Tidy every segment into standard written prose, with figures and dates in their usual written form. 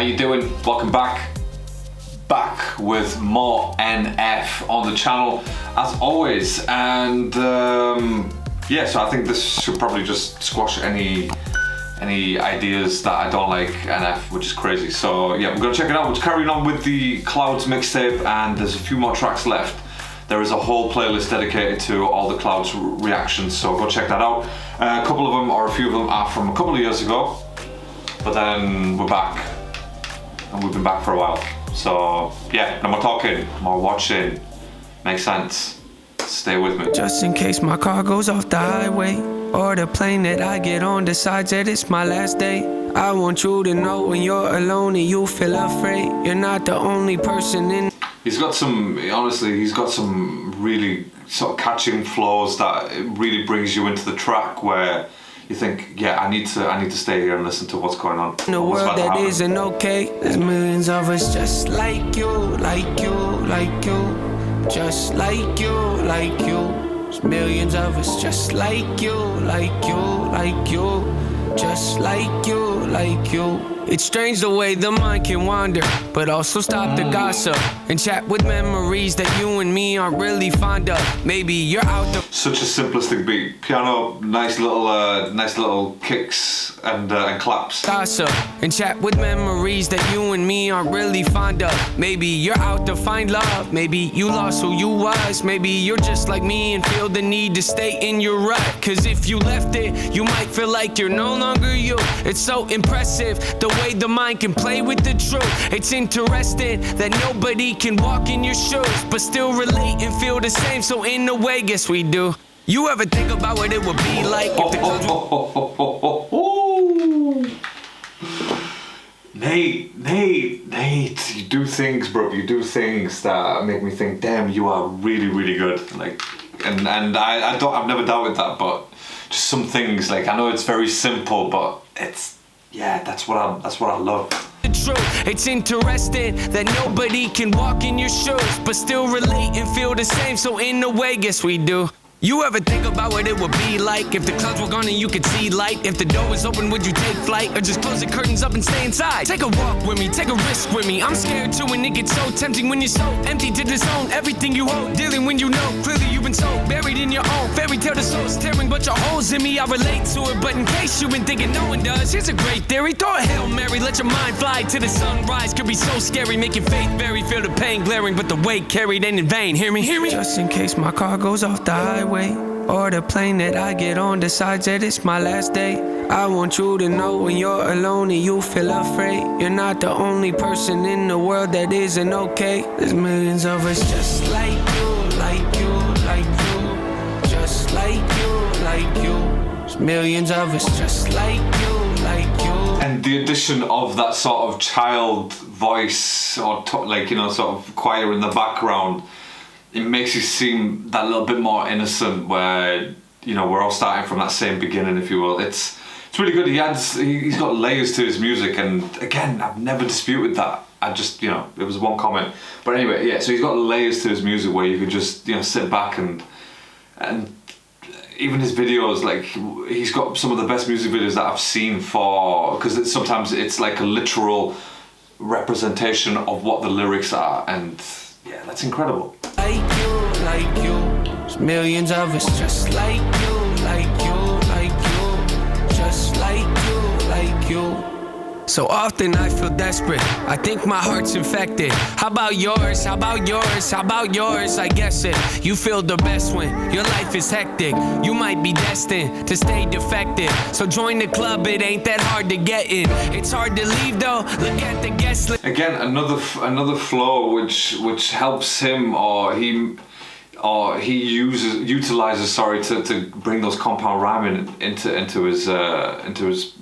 How you doing? Welcome back with more NF on the channel as always, and yeah, so I think this should probably just squash any ideas that I don't like NF, which is crazy. So yeah, we're gonna check it out. We're carrying on with the Clouds mixtape, and there's a few more tracks left. There is a whole playlist dedicated to all the Clouds reactions, so go check that out. A couple of them, or a few of them, are from a couple of years ago, but then we're back, and we've been back for a while. So yeah, no more talking, more watching. Makes sense. Stay with me. Just in case my car goes off the highway, or the plane that I get on decides that it's my last day, I want you to know when you're alone and you feel afraid, you're not the only person in. He's got some, honestly, he's got some really sort of catching flows that it really brings you into the track where you think, yeah, I need to stay here and listen to what's going on. In a world that isn't okay, there's millions of us just like you, like you, like you, just like you, like you. There's millions of us just like you, like you, like you, just like you, like you. It's strange the way the mind can wander, but also stop the gossip and chat with memories that you and me aren't really fond of. Maybe you're out the. Such a simplistic beat, piano, nice little kicks and claps. Gossip and chat with memories that you and me aren't really fond of. Maybe you're out to find love. Maybe you lost who you was. Maybe you're just like me and feel the need to stay in your rut. Cause if you left it, you might feel like you're no longer you. It's so impressive the way the mind can play with the truth. It's interesting that nobody can walk in your shoes but still relate and feel the same. So in a way, guess we do. You ever think about what it would be like if the clouds Nate, you do things, bro. You do things that make me think, damn, you are really, really good. Like, and I've never doubted that, but just some things, like, I know it's very simple, but it's, yeah, that's what I love. It's interesting that nobody can walk in your shoes but still relate and feel the same. So in a way, guess we do. You ever think about what it would be like if the clouds were gone and you could see light? If the door was open, would you take flight or just close the curtains up and stay inside? Take a walk with me, take a risk with me. I'm scared too, and it gets so tempting when you're so empty to disown everything you hold. Dealing when you know clearly you've been so buried in your own fairy tale. The soul's tearing, but your holes in me, I relate to it. But in case you've been thinking no one does, here's a great theory. Throw a Hail Mary, let your mind fly to the sunrise. Could be so scary, make your faith vary. Feel the pain glaring, but the weight carried ain't in vain. Hear me, hear me. Just in case my car goes off the highway, or the plane that I get on decides that it's my last day, I want you to know when you're alone and you feel afraid, you're not the only person in the world that isn't okay. There's millions of us just like you, like you, like you, just like you, like you. There's millions of us just like you, like you. And the addition of that sort of child voice, or like, you know, sort of choir in the background, it makes you seem that little bit more innocent, where, you know, we're all starting from that same beginning, if you will. It's really good. He's got layers to his music, and again, I've never disputed that. I just, you know, it was one comment. But anyway, yeah, so he's got layers to his music where you could just, you know, sit back and even his videos, like, he's got some of the best music videos that I've seen, for, because sometimes it's like a literal representation of what the lyrics are, and yeah, that's incredible. Like you, like you. There's millions of us just like you, like you, like you, just like you, like you. So often I feel desperate, I think my heart's infected. How about yours, how about yours, how about yours? I guess it, you feel the best when your life is hectic. You might be destined to stay defective, so join the club, it ain't that hard to get in. It's hard to leave though, look at the guest list. Again, another flow which helps him, or he utilizes to bring those compound rhyming into his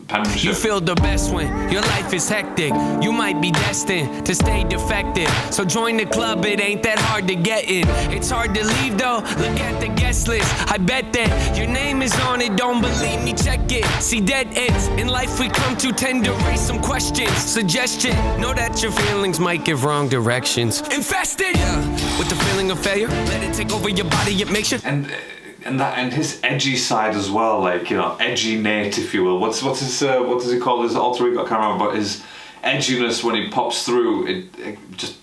penmanship. You feel the best when your life is hectic. You might be destined to stay defective, so join the club, it ain't that hard to get in. It's hard to leave though, look at the guest list. I bet that your name is on it, don't believe me, check it. See, dead ends in life we come to tend to raise some questions. Suggestion, know that your feelings might give wrong directions. Infested, yeah, with the feeling of failure, let it take over your body, it makes you. And his edgy side as well, like, you know, edgy Nate, if you will. What does he call his alter ego? I can't remember, but edginess when he pops through. It just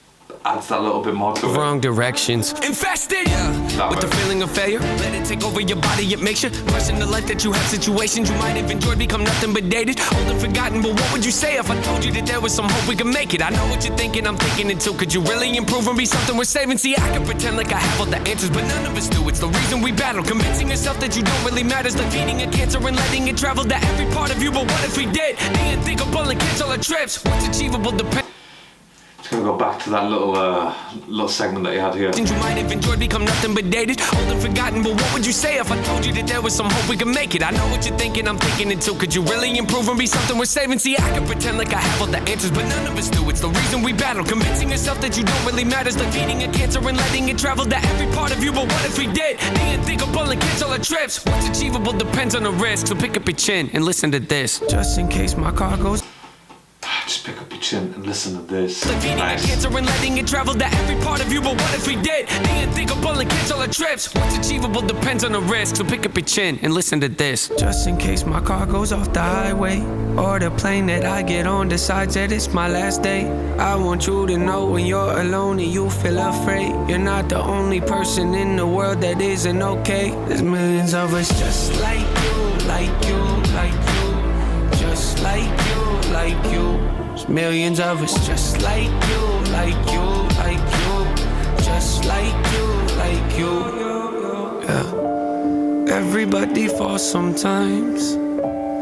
adds that little bit more to it. Wrong directions. Infested with the feeling of failure. Let it take over your body, it makes you question the life that you have. Situations you might have enjoyed become nothing but dated, old and forgotten. But what would you say if I told you that there was some hope we could make it? I know what you're thinking, I'm thinking it too. Could you really improve and be something worth saving? See, I can pretend like I have all the answers, but none of us do. It's the reason we battle, convincing yourself that you don't really matter. It's like feeding a cancer and letting it travel to every part of you. But what if we did the unthinkable and cancel our trips? What's achievable depends. Just gonna go back to that little segment that you had here. You might have enjoyed become nothing but dated, old and forgotten. But what would you say if I told you that there was some hope we could make it? I know what you're thinking, I'm thinking it too. Could you really improve and be something worth saving? See, I can pretend like I have all the answers, but none of us do. It's the reason we battle, convincing yourself that you don't really matter. It's like feeding a cancer and letting it travel to every part of you. But what if we did the unthinkable and cancel our trips? What's achievable depends on the risk. So pick up your chin and listen to this. Just in case my car goes. Just pick up your chin and listen to this. Like feeding a cancer and letting it travel to every part of you. But what if we did the unthinkable and cancel our trips? What's achievable depends on the risk. So pick up your chin and listen to this. Just in case my car goes off the highway, or the plane that I get on decides that it's my last day, I want you to know when you're alone and you feel afraid, you're not the only person in the world that isn't okay. There's millions of us just like you, like you, like you, just like you, like you. There's millions of us just like you, like you, like you, just like you, like you. Yeah. Everybody falls sometimes.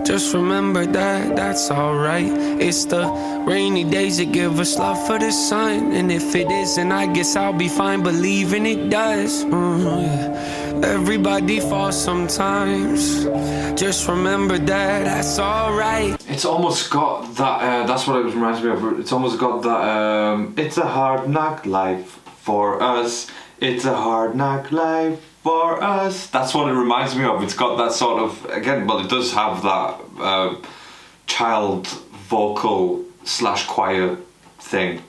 Just remember that that's alright. It's the rainy days that give us love for the sun. And if it isn't, I guess I'll be fine believing it does. Yeah. Everybody falls sometimes. Just remember that that's alright. It's almost got that, that's what it reminds me of. It's almost got that, it's a hard knock life for us. It's a hard knock life for us. That's what it reminds me of. It's got that sort of, again, well, it does have that child vocal / choir thing.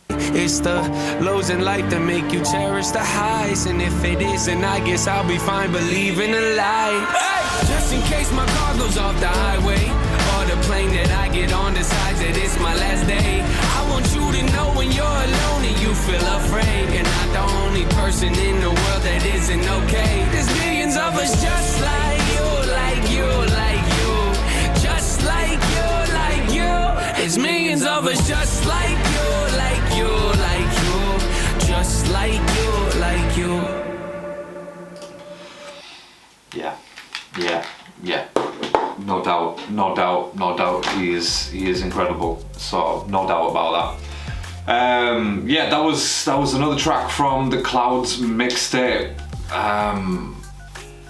It's the lows in life that make you cherish the highs. And if it isn't, I guess I'll be fine believing a lie. Hey! Just in case my car goes off the highway, or the plane that I get on decides that it's my last day, I want you to know when you're alone and you feel afraid, you're not the only person in the world that isn't okay. There's millions of us just like you, like you, like you, just like you, like you. There's millions of us just like you, like you, like you, just like you, like you. Yeah. No doubt. He is incredible. So no doubt about that. Yeah, that was another track from the Clouds mixtape.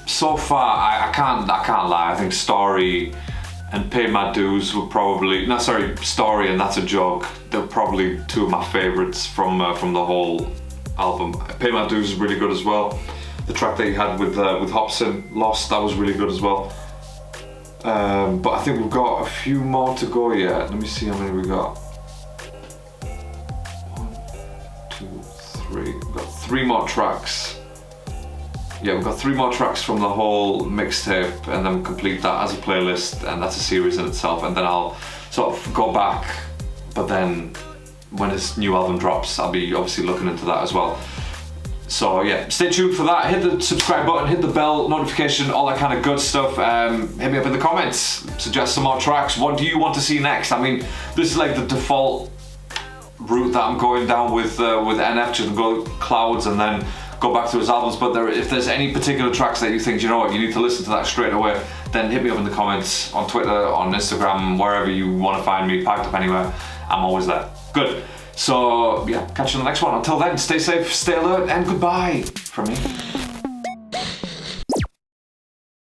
So far, I can't lie. I think Story and Pay My Dues were probably Story and That's a Joke. They're probably two of my favorites from the whole album. Pay My Dues is really good as well. The track that he had with Hobson, Lost, that was really good as well. But I think we've got a few more to go yet. Let me see how many we got. 1, 2, 3. We've got 3 more tracks. Yeah, we've got 3 more tracks from the whole mixtape, and then complete that as a playlist, and that's a series in itself. And then I'll sort of go back, but then when his new album drops, I'll be obviously looking into that as well. So yeah, stay tuned for that. Hit the subscribe button, hit the bell notification, all that kind of good stuff. Hit me up in the comments, suggest some more tracks. What do you want to see next? I mean, this is like the default route that I'm going down with NF, just go Clouds and then go back to his albums. But if there's any particular tracks that you think, you know what, you need to listen to that straight away, then hit me up in the comments on Twitter, on Instagram, wherever you want to find me, Piped Up Anywhere. I'm always there. Good. So yeah, catch you on the next one. Until then, stay safe, stay alert, and goodbye from me.